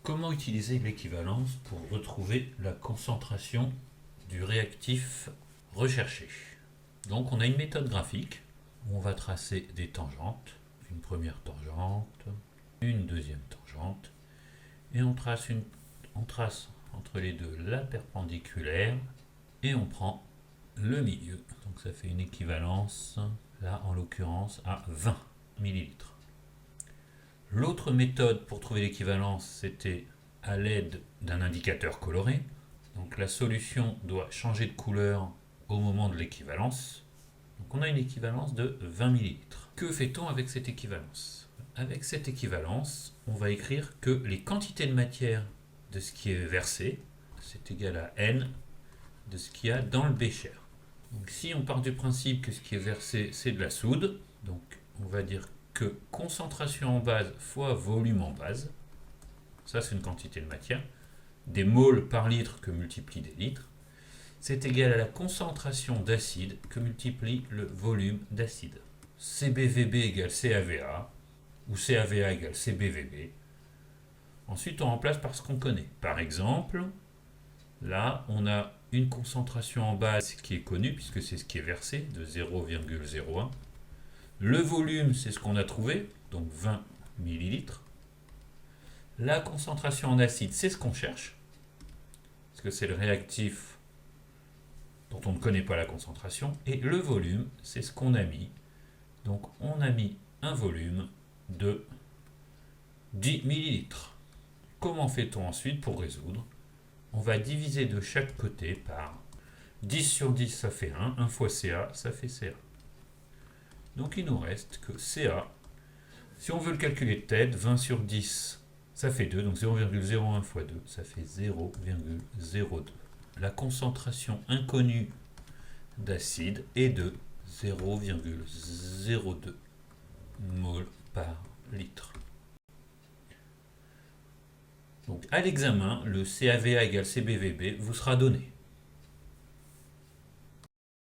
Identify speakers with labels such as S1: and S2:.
S1: Comment utiliser l'équivalence pour retrouver la concentration du réactif recherché? Donc on a une méthode graphique où on va tracer des tangentes, une première tangente, une deuxième tangente, et on trace entre les deux la perpendiculaire et on prend le milieu. Donc ça fait une équivalence, là en l'occurrence à 20 millilitres. L'autre méthode pour trouver l'équivalence, c'était à l'aide d'un indicateur coloré. Donc la solution doit changer de couleur au moment de l'équivalence. Donc on a une équivalence de 20 millilitres. Que fait-on avec cette équivalence? Avec cette équivalence, on va écrire que les quantités de matière de ce qui est versé, c'est égal à N de ce qu'il y a dans le bécher. Donc si on part du principe que ce qui est versé, c'est de la soude, donc on va dire que concentration en base fois volume en base, ça c'est une quantité de matière, des moles par litre que multiplie des litres, c'est égal à la concentration d'acide que multiplie le volume d'acide. CBVB égale CAVA, ou CAVA égale CBVB. Ensuite, on remplace par ce qu'on connaît. Par exemple, là, on a une concentration en base qui est connue, puisque c'est ce qui est versé, de 0,01. Le volume, c'est ce qu'on a trouvé, donc 20 millilitres. La concentration en acide, c'est ce qu'on cherche, parce que c'est le réactif dont on ne connaît pas la concentration. Et le volume, c'est ce qu'on a mis. Donc on a mis un volume de 10 millilitres. Comment fait-on ensuite pour résoudre? On va diviser de chaque côté par 10 sur 10, ça fait 1. 1 fois CA, ça fait CA. Donc il nous reste que CA, si on veut le calculer de tête, 20 sur 10, ça fait 2, donc 0,01 fois 2, ça fait 0,02. La concentration inconnue d'acide est de 0,02 mol par litre. Donc à l'examen, le CAVA égale CBVB vous sera donné.